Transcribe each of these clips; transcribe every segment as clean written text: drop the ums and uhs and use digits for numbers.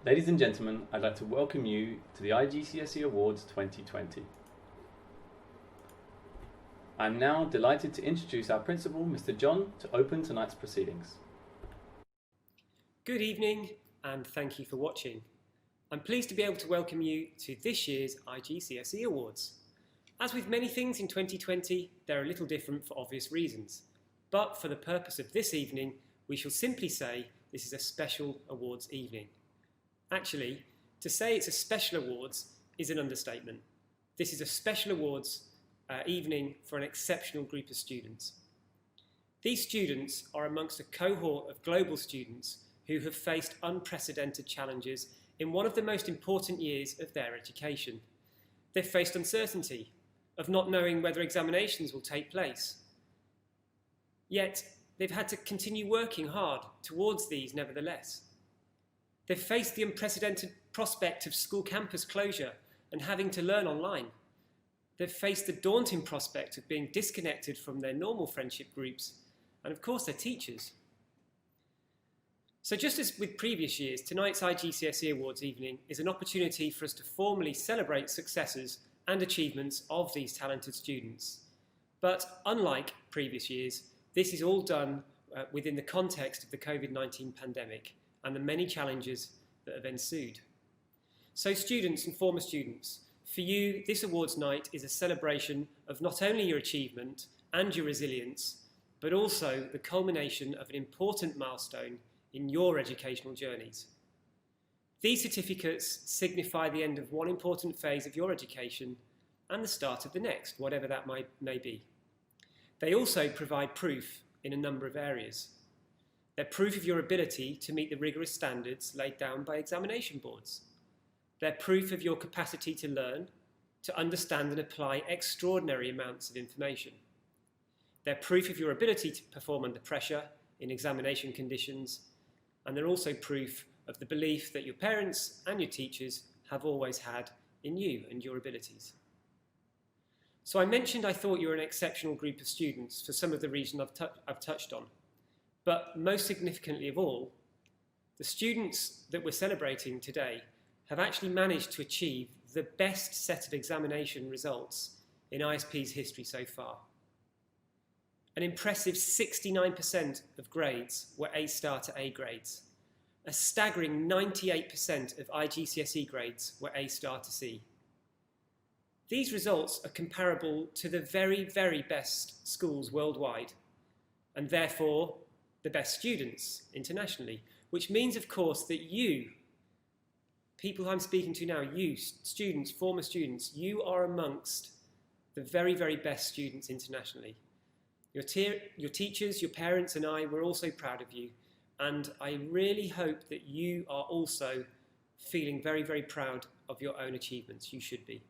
Ladies and gentlemen, I'd like to welcome you to the IGCSE Awards 2020. I'm now delighted to introduce our principal, Mr Jon, to open tonight's proceedings. Good evening and thank you for watching. I'm pleased to be able to welcome you to this year's IGCSE Awards. As with many things in 2020, they're a little different for obvious reasons. But for the purpose of this evening, we shall simply say this is a special awards evening. Actually, to say it's a special awards is an understatement. This is a special awards evening for an exceptional group of students. These students are amongst a cohort of global students who have faced unprecedented challenges in one of the most important years of their education. They've faced uncertainty of not knowing whether examinations will take place. Yet, they've had to continue working hard towards these nevertheless. They've faced the unprecedented prospect of school campus closure and having to learn online. They've faced the daunting prospect of being disconnected from their normal friendship groups and, of course, their teachers. So just as with previous years, tonight's IGCSE Awards evening is an opportunity for us to formally celebrate successes and achievements of these talented students. But unlike previous years, this is all done within the context of the COVID-19 pandemic and the many challenges that have ensued. So students and former students, for you, this awards night is a celebration of not only your achievement and your resilience, but also the culmination of an important milestone in your educational journeys. These certificates signify the end of one important phase of your education and the start of the next, whatever that may be. They also provide proof in a number of areas. They're proof of your ability to meet the rigorous standards laid down by examination boards. They're proof of your capacity to learn, to understand and apply extraordinary amounts of information. They're proof of your ability to perform under pressure in examination conditions, and they're also proof of the belief that your parents and your teachers have always had in you and your abilities. So I mentioned I thought you were an exceptional group of students for some of the reasons I've touched on. But most significantly of all, the students that we're celebrating today have actually managed to achieve the best set of examination results in ISP's history so far. An impressive 69% of grades were A-star to A grades. A staggering 98% of IGCSE grades were A-star to C. These results are comparable to the very, very best schools worldwide, and therefore the best students internationally, which means, of course, that you, people I'm speaking to now, you, students, former students, you are amongst the very, very best students internationally. Your teachers, your parents and I, we're also proud of you, and I really hope that you are also feeling very, very proud of your own achievements. You should be.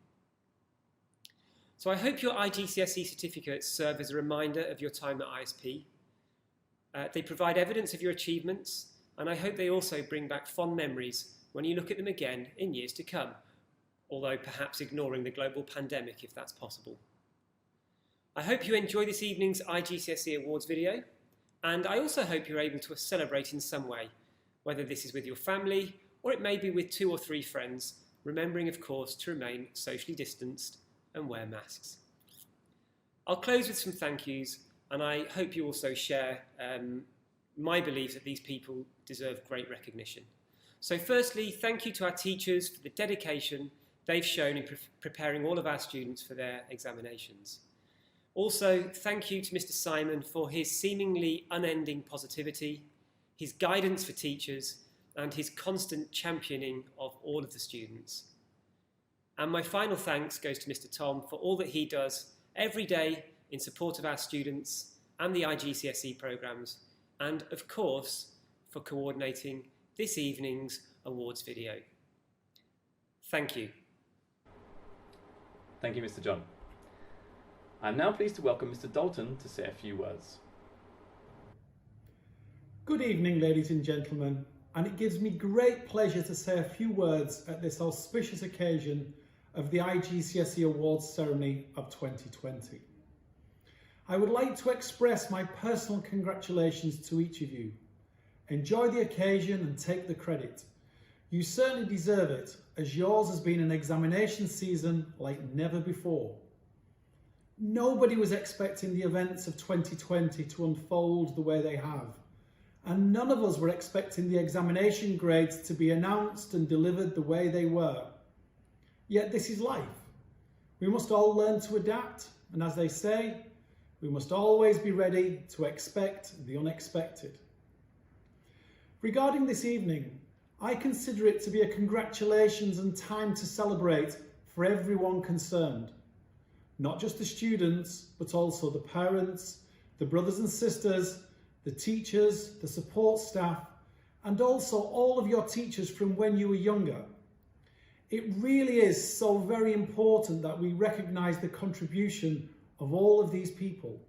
So I hope your IGCSE certificates serve as a reminder of your time at ISP. They provide evidence of your achievements, and I hope they also bring back fond memories when you look at them again in years to come, although perhaps ignoring the global pandemic if that's possible. I hope you enjoy this evening's IGCSE Awards video, and I also hope you're able to celebrate in some way, whether this is with your family or it may be with 2 or 3 friends, remembering, of course, to remain socially distanced and wear masks. I'll close with some thank yous, and I hope you also share my belief that these people deserve great recognition. So firstly, thank you to our teachers for the dedication they've shown in preparing all of our students for their examinations. Also, thank you to Mr Simon for his seemingly unending positivity, his guidance for teachers, and his constant championing of all of the students. And my final thanks goes to Mr Tom for all that he does every day in support of our students and the IGCSE programmes, and of course, for coordinating this evening's awards video. Thank you. Thank you, Mr Jon. I'm now pleased to welcome Mr Dalton to say a few words. Good evening, ladies and gentlemen, and it gives me great pleasure to say a few words at this auspicious occasion of the IGCSE Awards ceremony of 2020. I would like to express my personal congratulations to each of you. Enjoy the occasion and take the credit. You certainly deserve it, as yours has been an examination season like never before. Nobody was expecting the events of 2020 to unfold the way they have, and none of us were expecting the examination grades to be announced and delivered the way they were. Yet this is life. We must all learn to adapt, and as they say, we must always be ready to expect the unexpected. Regarding this evening, I consider it to be a congratulations and time to celebrate for everyone concerned. Not just the students, but also the parents, the brothers and sisters, the teachers, the support staff, and also all of your teachers from when you were younger. It really is so very important that we recognise the contribution of all of these people.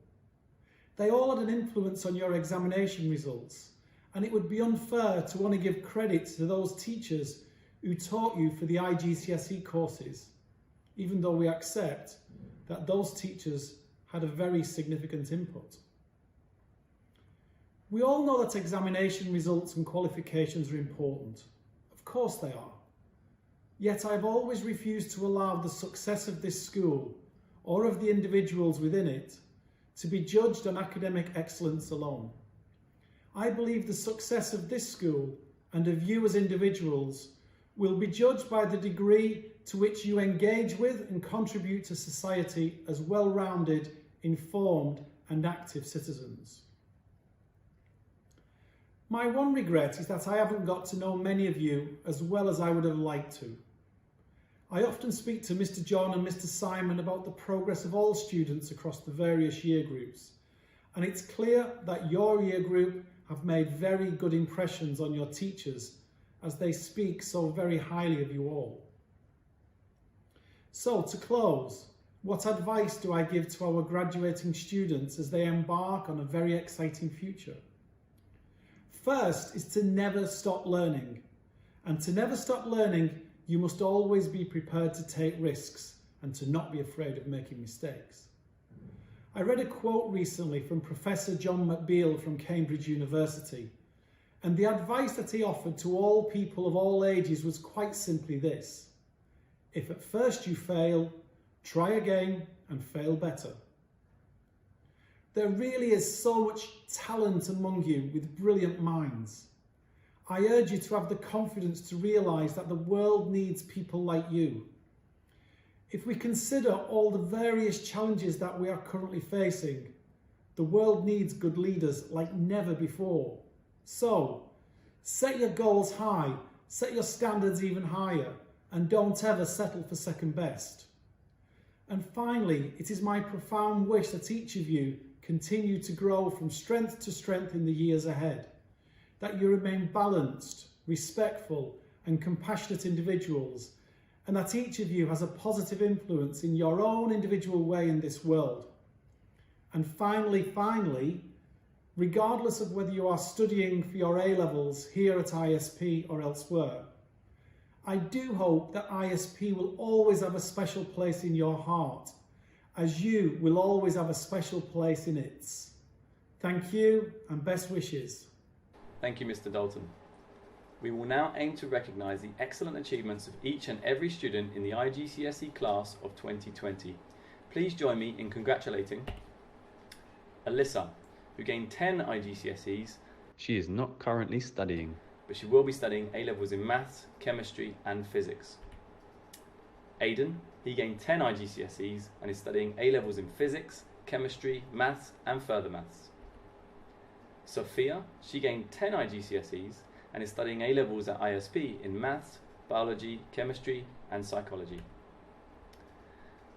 They all had an influence on your examination results, and it would be unfair to only give credit to those teachers who taught you for the IGCSE courses, even though we accept that those teachers had a very significant input. We all know that examination results and qualifications are important. Of course they are. Yet I've always refused to allow the success of this school, or of the individuals within it, to be judged on academic excellence alone. I believe the success of this school and of you as individuals will be judged by the degree to which you engage with and contribute to society as well-rounded, informed and active citizens. My one regret is that I haven't got to know many of you as well as I would have liked to. I often speak to Mr Jon and Mr Simon about the progress of all students across the various year groups, and it's clear that your year group have made very good impressions on your teachers as they speak so very highly of you all. So to close, what advice do I give to our graduating students as they embark on a very exciting future? First is to never stop learning, and to never stop learning you must always be prepared to take risks and to not be afraid of making mistakes. I read a quote recently from Professor John McBeal from Cambridge University, and the advice that he offered to all people of all ages was quite simply this: if at first you fail, try again and fail better. There really is so much talent among you with brilliant minds. I urge you to have the confidence to realise that the world needs people like you. If we consider all the various challenges that we are currently facing, the world needs good leaders like never before. So, set your goals high, set your standards even higher, and don't ever settle for second best. And finally, it is my profound wish that each of you continue to grow from strength to strength in the years ahead, that you remain balanced, respectful and compassionate individuals, and that each of you has a positive influence in your own individual way in this world. And finally, regardless of whether you are studying for your A-levels here at ISP or elsewhere, I do hope that ISP will always have a special place in your heart, as you will always have a special place in its. Thank you and best wishes. Thank you, Mr Dalton. We will now aim to recognise the excellent achievements of each and every student in the IGCSE Class of 2020. Please join me in congratulating Alyssa, who gained 10 IGCSEs. She is not currently studying, but she will be studying A-levels in Maths, Chemistry and Physics. Aidan, he gained 10 IGCSEs and is studying A-levels in Physics, Chemistry, Maths and Further Maths. Sophia, she gained 10 IGCSEs and is studying A-levels at ISP in Maths, Biology, Chemistry and Psychology.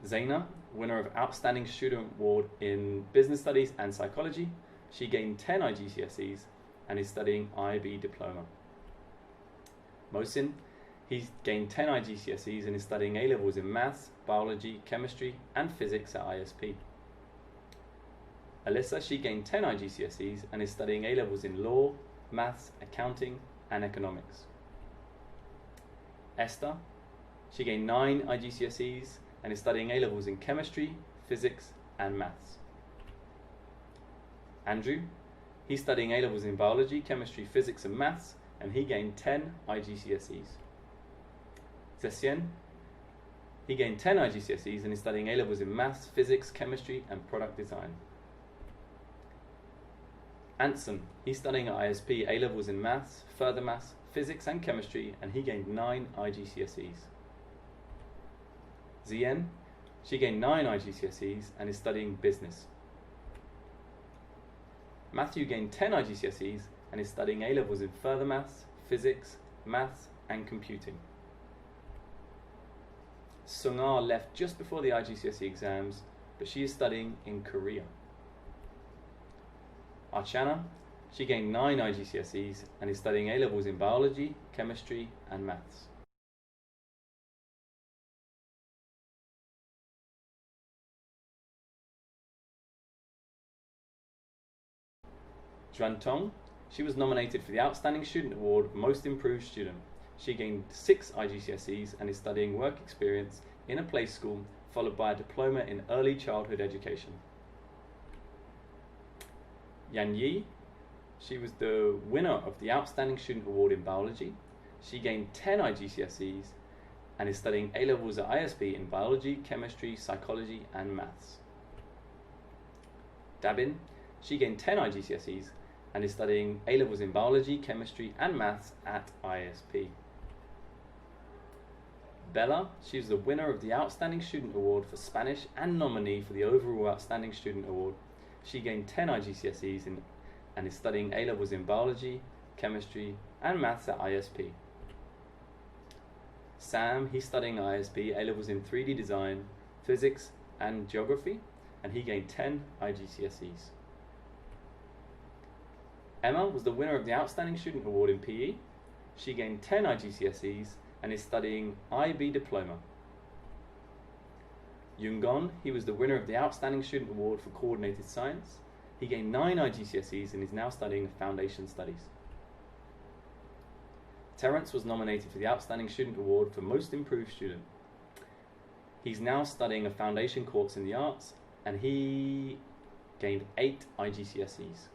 Zaina, winner of Outstanding Student Award in Business Studies and Psychology, she gained 10 IGCSEs and is studying IB Diploma. Mohsin, he's gained 10 IGCSEs and is studying A-levels in Maths, Biology, Chemistry and Physics at ISP. Alyssa, she gained 10 IGCSEs and is studying A-levels in Law, Maths, Accounting and Economics. Esther, she gained 9 IGCSEs and is studying A-levels in Chemistry, Physics and Maths. Andrew, he's studying A-levels in Biology, Chemistry, Physics and Maths and he gained 10 IGCSEs. Zesien, he gained 10 IGCSEs and is studying A-levels in maths, physics, chemistry and product design. Anson, he's studying at ISP A-levels in maths, further maths, physics and chemistry, and he gained 9 IGCSEs. Zien, she gained 9 IGCSEs and is studying business. Matthew gained 10 IGCSEs and is studying A-levels in further maths, physics, maths and computing. Sungar left just before the IGCSE exams, but she is studying in Korea. Archana, she gained 9 IGCSEs and is studying A-levels in biology, chemistry and maths. Juan Tong, she was nominated for the Outstanding Student Award Most Improved Student. She gained 6 IGCSEs and is studying work experience in a play school, followed by a diploma in early childhood education. Yan Yi, she was the winner of the Outstanding Student Award in biology. She gained 10 IGCSEs and is studying A-levels at ISP in biology, chemistry, psychology and maths. Dabin, she gained 10 IGCSEs and is studying A-levels in biology, chemistry and maths at ISP. Bella, she is the winner of the Outstanding Student Award for Spanish and nominee for the overall Outstanding Student Award. She gained 10 IGCSEs and is studying A-levels in biology, chemistry and maths at ISP. Sam, he's studying ISP A-levels in 3D design, physics and geography, and he gained 10 IGCSEs. Emma was the winner of the Outstanding Student Award in PE. She gained 10 IGCSEs and is studying IB Diploma. Yungon, he was the winner of the Outstanding Student Award for Coordinated Science. He gained 9 IGCSEs and is now studying Foundation Studies. Terence was nominated for the Outstanding Student Award for Most Improved Student. He's now studying a foundation course in the arts and he gained 8 IGCSEs.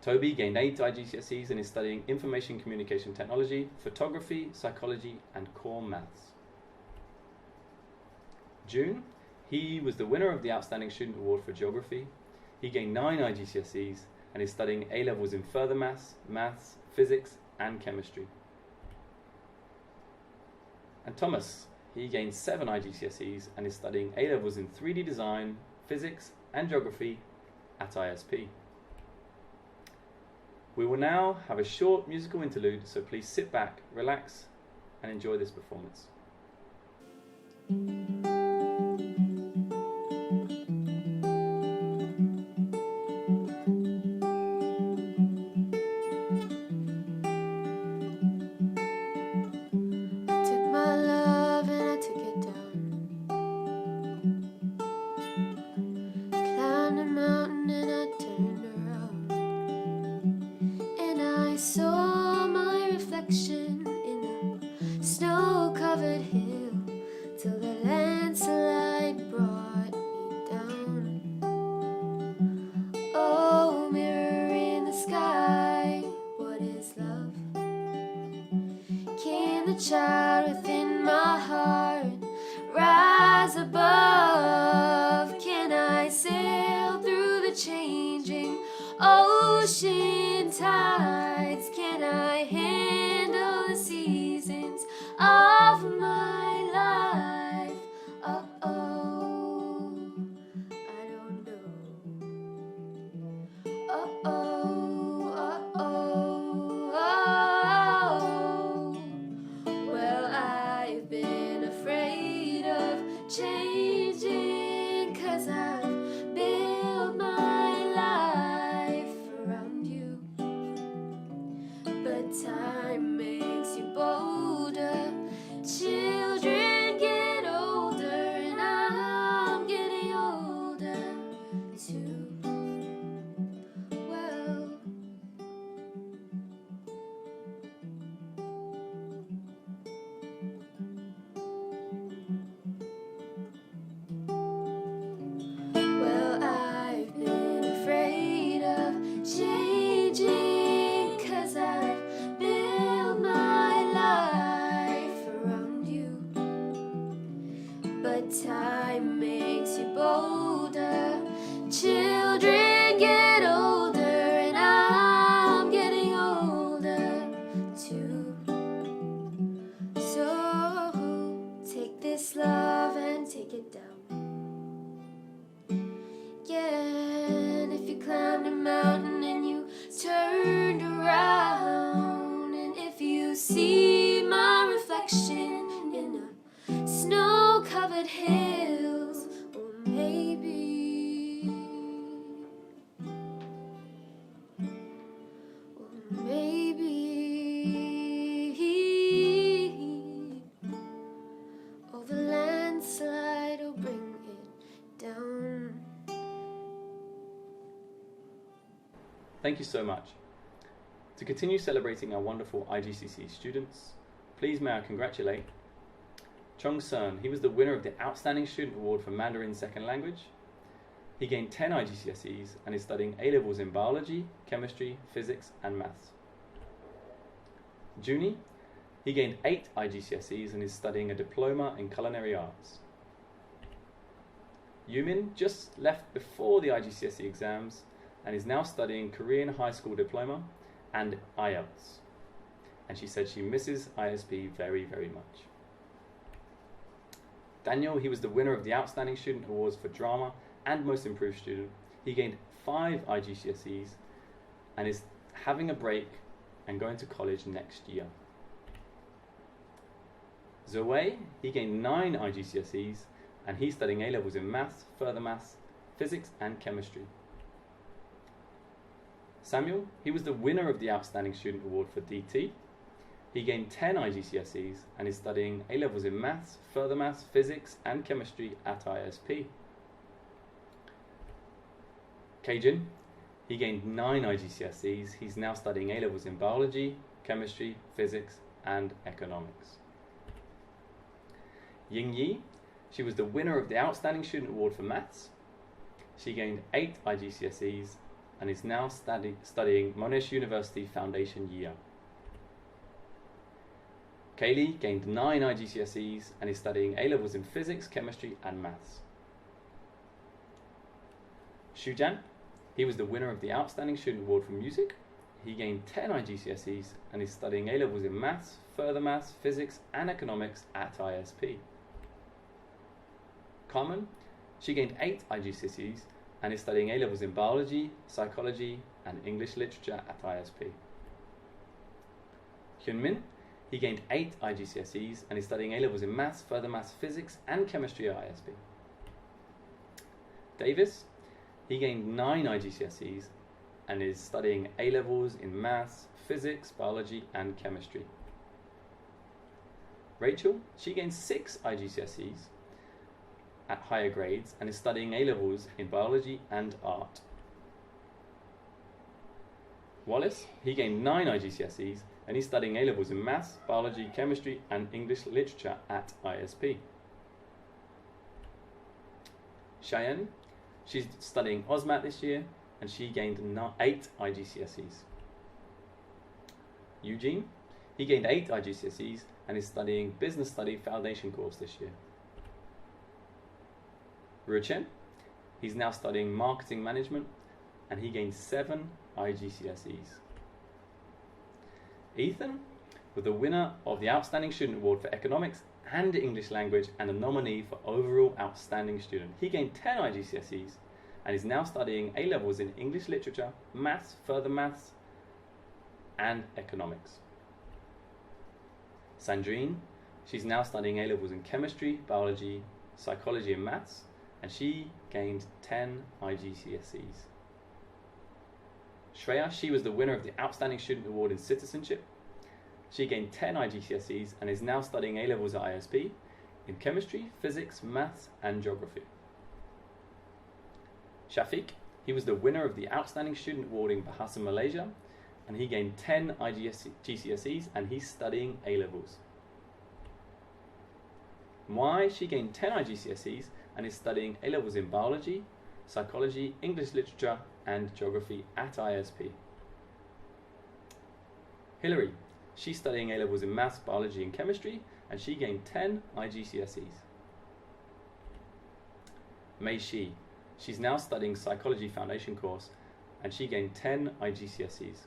Toby gained 8 IGCSEs and is studying Information Communication Technology, Photography, Psychology and Core Maths. June, he was the winner of the Outstanding Student Award for Geography. He gained 9 IGCSEs and is studying A-levels in further maths, physics and chemistry. And Thomas, he gained 7 IGCSEs and is studying A-levels in 3D design, physics and geography at ISP. We will now have a short musical interlude, so please sit back, relax and enjoy this performance. Child within my heart rise above. Can I sail through the changing ocean tides? Can I handle the seasons of my life? Oh, I don't know. Changing 'cause I've built my life around you. climbed a mountain and you turned around. And if you see my reflection in a snow-covered hills, or maybe oh, the landslide will bring it down. Thank you so much. To continue celebrating our wonderful IGCSE students, please may I congratulate Chung Sun. He was the winner of the Outstanding Student Award for Mandarin Second Language. He gained 10 IGCSEs and is studying A-levels in biology, chemistry, physics and maths. Junie, he gained 8 IGCSEs and is studying a diploma in culinary arts. Yumin just left before the IGCSE exams and is now studying Korean high school diploma and IELTS. And she said she misses ISP very, very much. Daniel, he was the winner of the Outstanding Student Awards for Drama and Most Improved Student. He gained 5 IGCSEs and is having a break and going to college next year. Zoe, he gained 9 IGCSEs and he's studying A-levels in maths, further maths, physics and chemistry. Samuel, he was the winner of the Outstanding Student Award for DT. He gained 10 IGCSEs and is studying A-levels in maths, further maths, physics and chemistry at ISP. Kajin, he gained 9 IGCSEs. He's now studying A-levels in biology, chemistry, physics and economics. Ying Yi, she was the winner of the Outstanding Student Award for Maths. She gained 8 IGCSEs and is now studying Monash University Foundation Year. Kaylee gained 9 IGCSEs and is studying A-levels in physics, chemistry and maths. Shujan, he was the winner of the Outstanding Student Award for Music. He gained 10 IGCSEs and is studying A-levels in maths, further maths, physics and economics at ISP. Carmen, she gained 8 IGCSEs and is studying A-levels in biology, psychology and English literature at ISP. Hyunmin, he gained 8 IGCSEs and is studying A-levels in maths, further maths, physics and chemistry at ISP. Davis, he gained 9 IGCSEs and is studying A-levels in maths, physics, biology and chemistry. Rachel, she gained 6 IGCSEs at higher grades and is studying A-levels in biology and art. Wallace, he gained 9 IGCSEs and he's studying A-levels in maths, biology, chemistry and English literature at ISP. Cheyenne, she's studying OSMAT this year and she gained 8 IGCSEs. Eugene, he gained 8 IGCSEs and is studying Business Study Foundation course this year. Ruchen, he's now studying Marketing Management and he gained 7 IGCSEs. Ethan was the winner of the Outstanding Student Award for Economics and English Language and a nominee for Overall Outstanding Student. He gained 10 IGCSEs and is now studying A-levels in English Literature, Maths, further Maths and Economics. Sandrine, she's now studying A-levels in Chemistry, Biology, Psychology and Maths and she gained 10 IGCSEs. Shreya, she was the winner of the Outstanding Student Award in Citizenship. She gained 10 IGCSEs and is now studying A-levels at ISP in Chemistry, Physics, Maths and Geography. Shafiq, he was the winner of the Outstanding Student Award in Bahasa Malaysia and he gained 10 IGCSEs and he's studying A-levels. Mai, she gained 10 IGCSEs and is studying A-levels in Biology, Psychology, English Literature and Geography at ISP. Hilary, she's studying A-levels in Maths, Biology and Chemistry and she gained 10 IGCSEs. Mei Shi, she's now studying Psychology Foundation course and she gained 10 IGCSEs.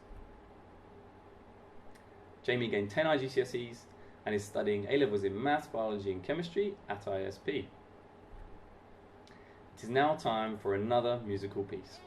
Jamie gained 10 IGCSEs and is studying A-levels in Maths, Biology and Chemistry at ISP. It is now time for another musical piece.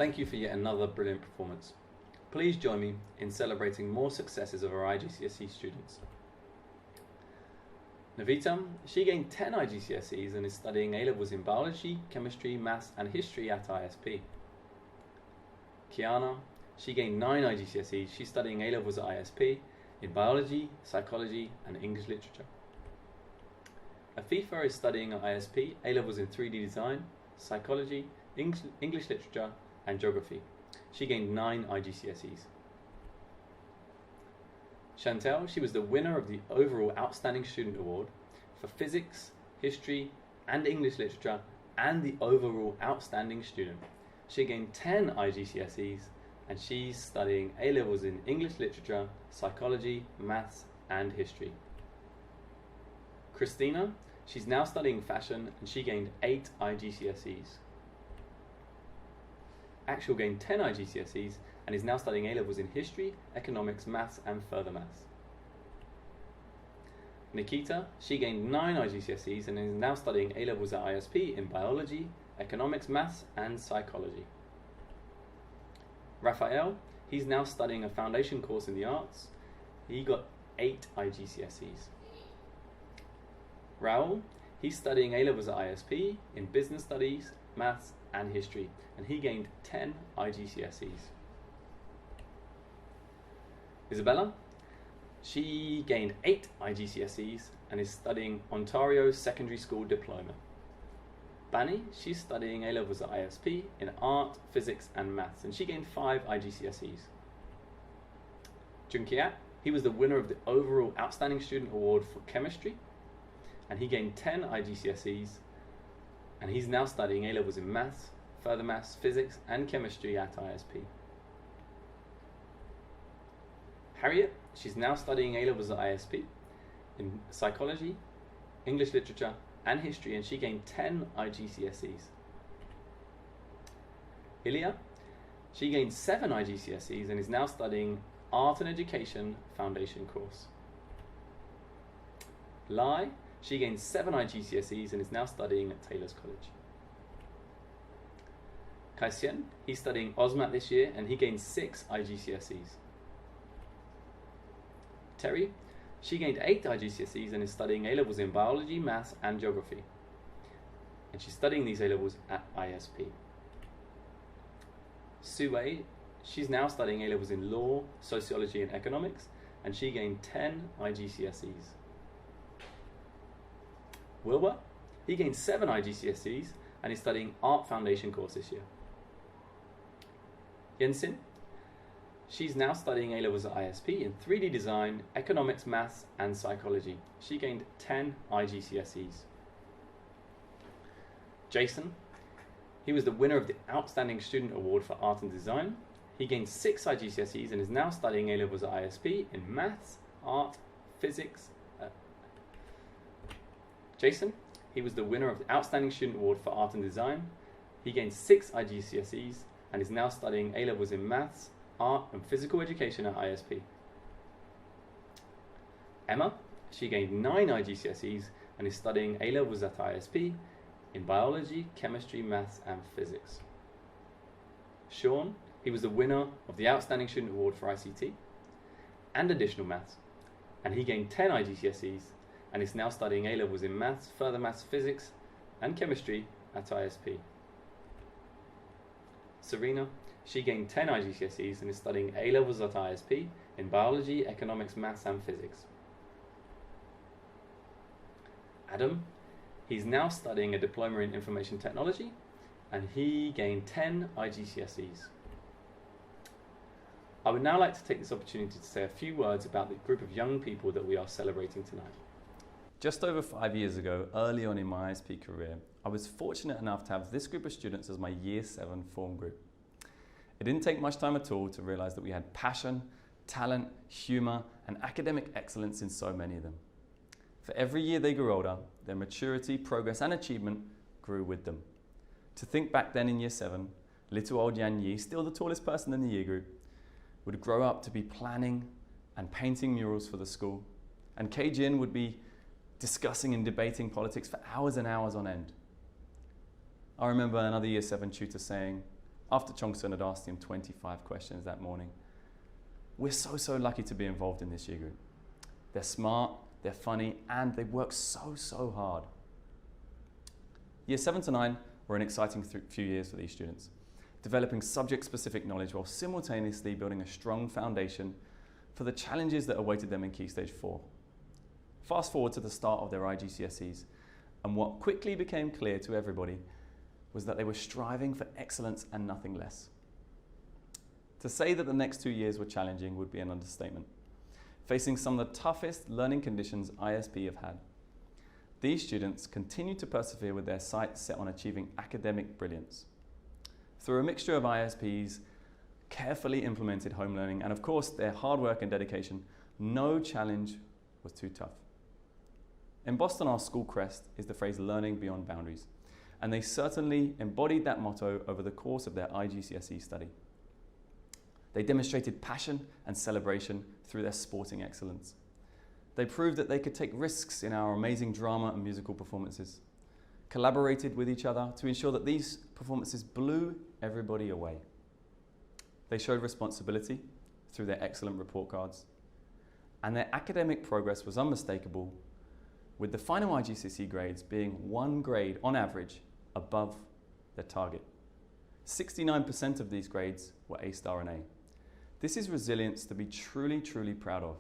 Thank you for yet another brilliant performance. Please join me in celebrating more successes of our IGCSE students. Navita, she gained 10 IGCSEs and is studying A-levels in biology, chemistry, maths and history at ISP. Kiana, she gained 9 IGCSEs, she's studying A-levels at ISP in biology, psychology and English literature. Afifa is studying at ISP A-levels in 3D design, psychology, English literature and geography. She gained 9 IGCSEs. Chantel, she was the winner of the overall Outstanding Student Award for Physics, History and English Literature and the overall Outstanding Student. She gained 10 IGCSEs and she's studying A-levels in English Literature, Psychology, Maths and History. Christina, she's now studying fashion and she gained 8 IGCSEs. Axel gained 10 IGCSEs and is now studying A-levels in history, economics, maths and further maths. Nikita, she gained 9 IGCSEs and is now studying A-levels at ISP in biology, economics, maths and psychology. Raphael, he's now studying a foundation course in the arts. He got 8 IGCSEs. Raul, he's studying A-levels at ISP in business studies, maths and history, and he gained 10 IGCSEs. Isabella, she gained 8 IGCSEs and is studying Ontario Secondary School Diploma. Bani, she's studying A-levels at ISP in art, physics and maths, and she gained 5 IGCSEs. Junkiat, he was the winner of the overall Outstanding Student Award for Chemistry, and he gained 10 IGCSEs, and he's now studying A-levels in maths, further maths, physics and chemistry at ISP. Harriet, she's now studying A-levels at ISP in psychology, English literature and history, and she gained 10 IGCSEs. Ilya, she gained 7 IGCSEs and is now studying Art and Education Foundation course. Lai, she gained 7 IGCSEs and is now studying at Taylor's College. Kaisien, he's studying OSMAT this year and he gained 6 IGCSEs. Terry, she gained 8 IGCSEs and is studying A-levels in biology, maths and geography. And she's studying these A-levels at ISP. Sue, she's now studying A-levels in law, sociology and economics, and she gained 10 IGCSEs. Wilbur, he gained 7 IGCSEs and is studying Art Foundation course this year. Yensin, she's now studying A-levels at ISP in 3D design, economics, maths and psychology. She gained 10 IGCSEs. Jason, he was the winner of the Outstanding Student Award for Art and Design. He gained 6 IGCSEs and is now studying A-levels at ISP in maths, art, physics. Jason, he was the winner of the Outstanding Student Award for Art and Design. He gained 6 IGCSEs and is now studying A-levels in maths, art and physical education at ISP. Emma, she gained 9 IGCSEs and is studying A-levels at ISP in biology, chemistry, maths and physics. Sean, he was the winner of the Outstanding Student Award for ICT and additional maths, and he gained 10 IGCSEs and is now studying A-levels in maths, further maths, physics and chemistry at ISP. Serena, she gained 10 IGCSEs and is studying A-levels at ISP in biology, economics, maths and physics. Adam, he's now studying a diploma in information technology and he gained 10 IGCSEs. I would now like to take this opportunity to say a few words about the group of young people that we are celebrating tonight. Just over 5 years ago, early on in my ISP career, I was fortunate enough to have this group of students as my Year 7 form group. It didn't take much time at all to realise that we had passion, talent, humour and academic excellence in so many of them. For every year they grew older, their maturity, progress and achievement grew with them. To think back then in Year 7, little old Yan Yi, still the tallest person in the year group, would grow up to be planning and painting murals for the school, and Kei Jin would be discussing and debating politics for hours and hours on end. I remember another Year 7 tutor saying, after Chongsun had asked him 25 questions that morning. We're so lucky to be involved in this year group. They're smart, they're funny, and they work so hard. Year 7 to 9 were an exciting few years for these students, developing subject-specific knowledge while simultaneously building a strong foundation for the challenges that awaited them in Key Stage 4. Fast forward to the start of their IGCSEs, and what quickly became clear to everybody was that they were striving for excellence and nothing less. To say that the next 2 years were challenging would be an understatement, facing some of the toughest learning conditions ISP have had. These students continue to persevere with their sights set on achieving academic brilliance. Through a mixture of ISPs, carefully implemented home learning, and of course their hard work and dedication, no challenge was too tough. In Boston, our school crest is the phrase learning beyond boundaries, and they certainly embodied that motto over the course of their IGCSE study. They demonstrated passion and celebration through their sporting excellence. They proved that they could take risks in our amazing drama and musical performances, collaborated with each other to ensure that these performances blew everybody away. They showed responsibility through their excellent report cards, and their academic progress was unmistakable, with the final IGCSE grades being 1 grade on average above their target. 69% of these grades were A-star and A. This is resilience to be truly proud of.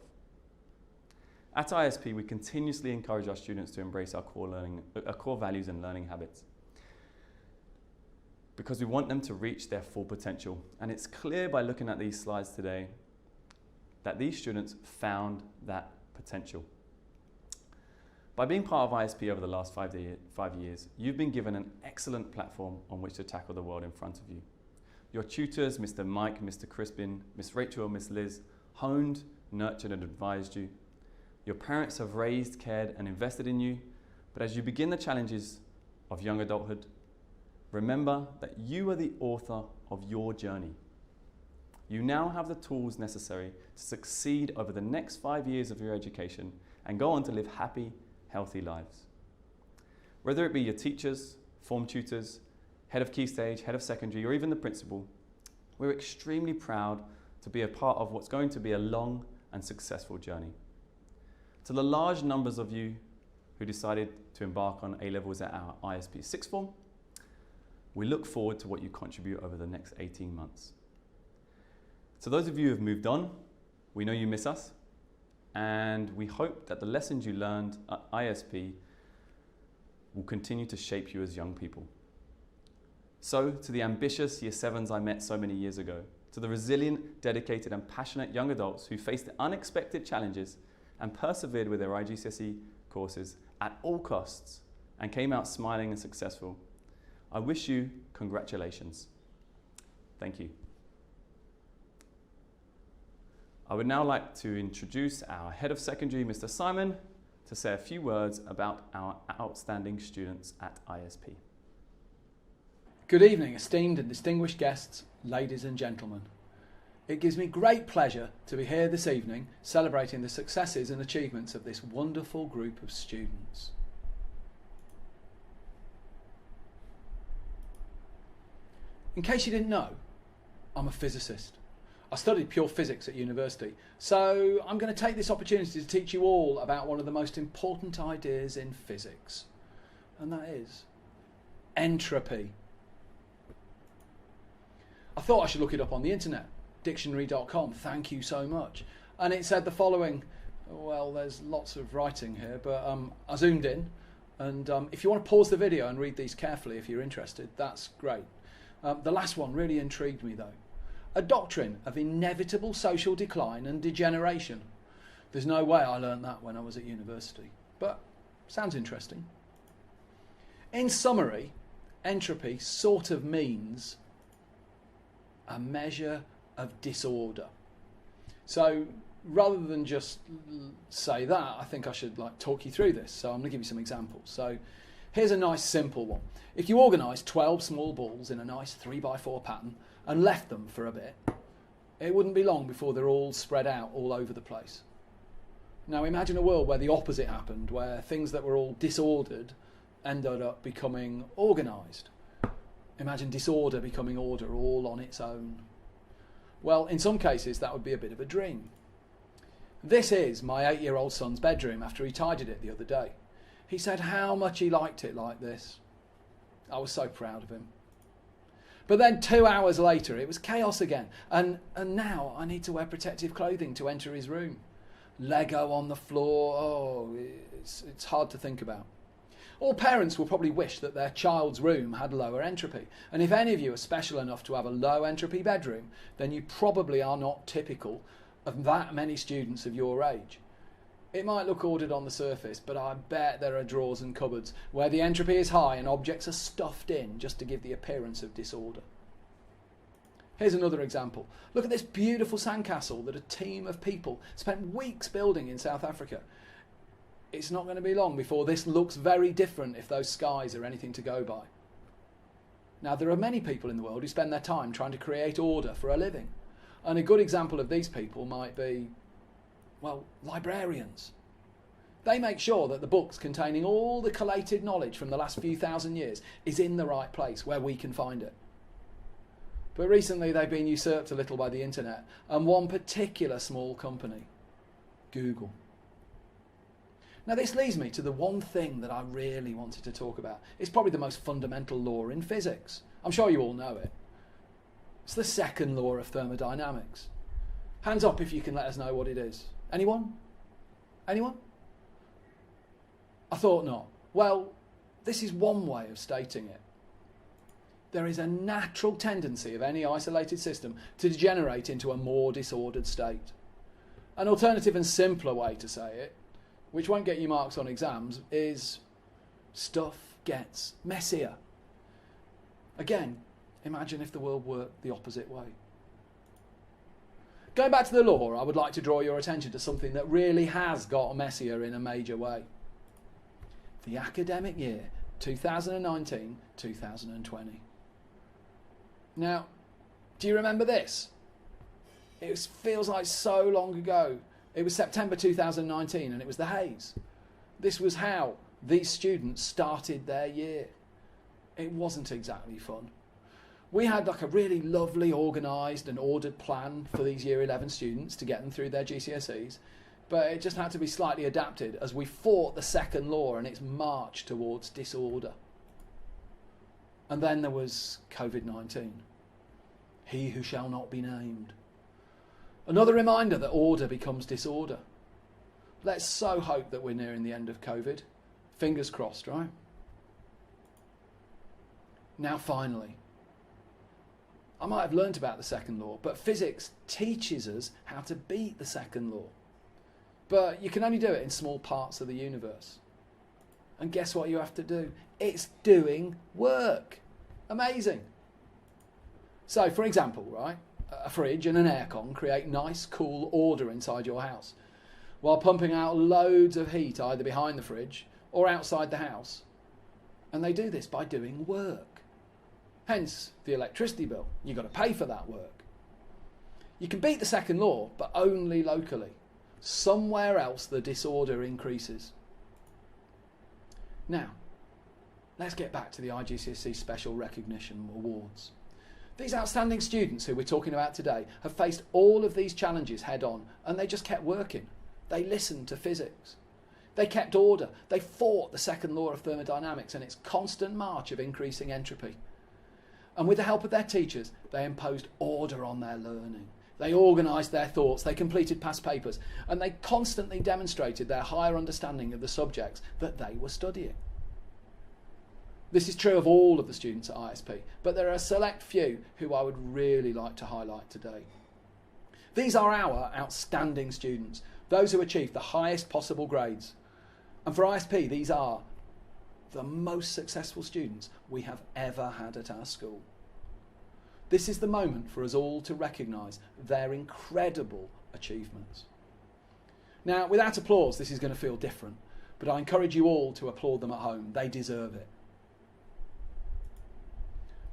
At ISP, we continuously encourage our students to embrace our core values and learning habits, because we want them to reach their full potential. And it's clear by looking at these slides today that these students found that potential. By being part of ISP over the last 5 years, you've been given an excellent platform on which to tackle the world in front of you. Your tutors, Mr. Mike, Mr. Crispin, Miss Rachel, Miss Liz, honed, nurtured and advised you. Your parents have raised, cared and invested in you. But as you begin the challenges of young adulthood, remember that you are the author of your journey. You now have the tools necessary to succeed over the next 5 years of your education and go on to live happy, healthy lives. Whether it be your teachers, form tutors, head of Key Stage, head of secondary, or even the principal, we're extremely proud to be a part of what's going to be a long and successful journey. To the large numbers of you who decided to embark on A-levels at our ISP sixth form, we look forward to what you contribute over the next 18 months. To those of you who have moved on, we know you miss us, and we hope that the lessons you learned at ISP will continue to shape you as young people. So, to the ambitious Year 7s I met so many years ago, to the resilient, dedicated and passionate young adults who faced the unexpected challenges and persevered with their IGCSE courses at all costs and came out smiling and successful, I wish you congratulations. Thank you. I would now like to introduce our Head of Secondary, Mr. Simon, to say a few words about our outstanding students at ISP. Good evening, esteemed and distinguished guests, ladies and gentlemen. It gives me great pleasure to be here this evening celebrating the successes and achievements of this wonderful group of students. In case you didn't know, I'm a physicist. I studied pure physics at university, so I'm going to take this opportunity to teach you all about one of the most important ideas in physics, and that is entropy. I thought I should look it up on the internet, dictionary.com, thank you so much. And it said the following, well, there's lots of writing here, but I zoomed in, and if you want to pause the video and read these carefully if you're interested, that's great. The last one really intrigued me though. A doctrine of inevitable social decline and degeneration. There's no way I learned that when I was at university, but sounds interesting. In summary, entropy sort of means a measure of disorder. So rather than just say that, I think I should talk you through this. So I'm going to give you some examples. So here's a nice simple one. If you organise 12 small balls in a nice 3x4 pattern and left them for a bit, it wouldn't be long before they're all spread out all over the place. Now imagine a world where the opposite happened, where things that were all disordered ended up becoming organised. Imagine disorder becoming order all on its own. Well, in some cases that would be a bit of a dream. This is my 8-year-old son's bedroom after he tidied it the other day. He said how much he liked it like this. I was so proud of him. But then 2 hours later it was chaos again, and now I need to wear protective clothing to enter his room. Lego on the floor, oh, it's hard to think about. All parents will probably wish that their child's room had lower entropy, and if any of you are special enough to have a low entropy bedroom, then you probably are not typical of that many students of your age. It might look ordered on the surface, but I bet there are drawers and cupboards where the entropy is high and objects are stuffed in just to give the appearance of disorder. Here's another example. Look at this beautiful sandcastle that a team of people spent weeks building in South Africa. It's not going to be long before this looks very different if those skies are anything to go by. Now, there are many people in the world who spend their time trying to create order for a living. And a good example of these people might be, well, librarians. They make sure that the books containing all the collated knowledge from the last few thousand years is in the right place where we can find it. But recently they've been usurped a little by the internet and one particular small company, Google. Now this leads me to the one thing that I really wanted to talk about. It's probably the most fundamental law in physics. I'm sure you all know it. It's the second law of thermodynamics. Hands up if you can let us know what it is. Anyone? Anyone? I thought not. Well, this is one way of stating it. There is a natural tendency of any isolated system to degenerate into a more disordered state. An alternative and simpler way to say it, which won't get you marks on exams, is stuff gets messier. Again, imagine if the world worked the opposite way. Going back to the law, I would like to draw your attention to something that really has got messier in a major way. The academic year 2019-2020. Now, do you remember this? It feels like so long ago. It was September 2019 and it was the haze. This was how these students started their year. It wasn't exactly fun. We had like a really lovely, organised and ordered plan for these Year 11 students to get them through their GCSEs, but it just had to be slightly adapted as we fought the second law and its march towards disorder. And then there was COVID-19. He who shall not be named. Another reminder that order becomes disorder. Let's so hope that we're nearing the end of COVID. Fingers crossed, right? Now finally, I might have learnt about the second law, but physics teaches us how to beat the second law. But you can only do it in small parts of the universe. And guess what you have to do? It's doing work. Amazing. So, for example, right, a fridge and an aircon create nice, cool order inside your house, while pumping out loads of heat either behind the fridge or outside the house. And they do this by doing work. Hence the electricity bill. You've got to pay for that work. You can beat the second law, but only locally. Somewhere else the disorder increases. Now, let's get back to the IGCSE Special Recognition Awards. These outstanding students who we're talking about today have faced all of these challenges head on, and they just kept working. They listened to physics. They kept order. They fought the second law of thermodynamics and its constant march of increasing entropy. And with the help of their teachers, they imposed order on their learning. They organised their thoughts, they completed past papers, and they constantly demonstrated their higher understanding of the subjects that they were studying. This is true of all of the students at ISP, but there are a select few who I would really like to highlight today. These are our outstanding students, those who achieved the highest possible grades. And for ISP, these are the most successful students we have ever had at our school. This is the moment for us all to recognise their incredible achievements. Now, without applause, this is going to feel different, but I encourage you all to applaud them at home. They deserve it.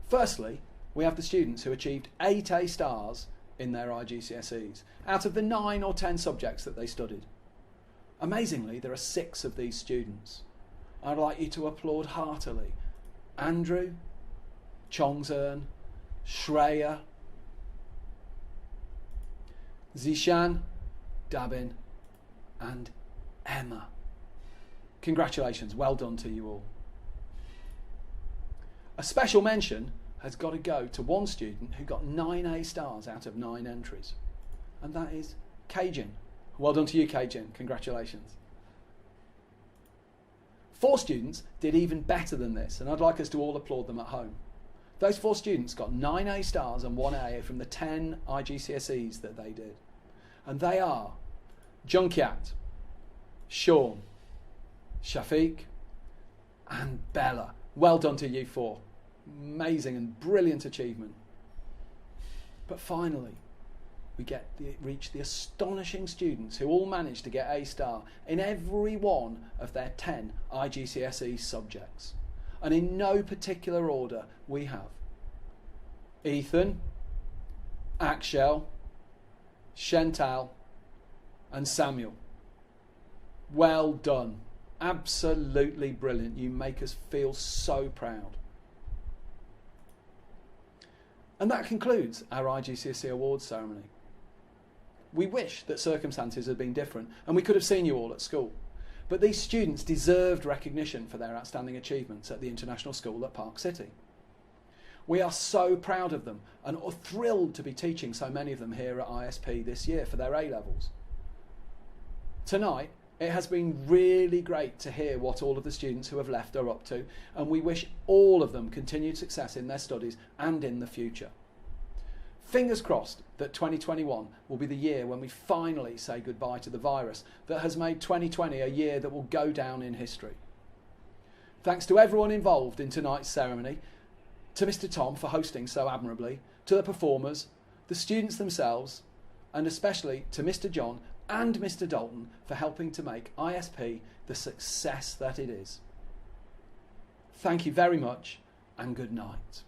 Firstly, we have the students who achieved 8 A stars in their IGCSEs out of the 9 or 10 subjects that they studied. Amazingly, there are 6 of these students. I'd like you to applaud heartily Andrew, Chongzern, Shreya, Zishan, Dabin and Emma. Congratulations, well done to you all. A special mention has got to go to one student who got 9 A stars out of 9 entries, and that is Kajin. Well done to you, Kajin, congratulations. 4 students did even better than this, and I'd like us to all applaud them at home. Those 4 students got 9 A stars and 1 A from the 10 IGCSEs that they did. And they are Junkyat, Sean, Shafiq and Bella. Well done to you 4. Amazing and brilliant achievement. But finally, we reach the astonishing students who all managed to get A star in every one of their 10 IGCSE subjects. And in no particular order, we have Ethan, Akshel, Chantal and Samuel. Well done. Absolutely brilliant. You make us feel so proud. And that concludes our IGCSE Awards ceremony. We wish that circumstances had been different and we could have seen you all at school. But these students deserved recognition for their outstanding achievements at the International School at ParkCity. We are so proud of them and are thrilled to be teaching so many of them here at ISP this year for their A-levels. Tonight, it has been really great to hear what all of the students who have left are up to, and we wish all of them continued success in their studies and in the future. Fingers crossed that 2021 will be the year when we finally say goodbye to the virus that has made 2020 a year that will go down in history. Thanks to everyone involved in tonight's ceremony, to Mr Tom for hosting so admirably, to the performers, the students themselves, and especially to Mr Jon and Mr Dalton for helping to make ISP the success that it is. Thank you very much and good night.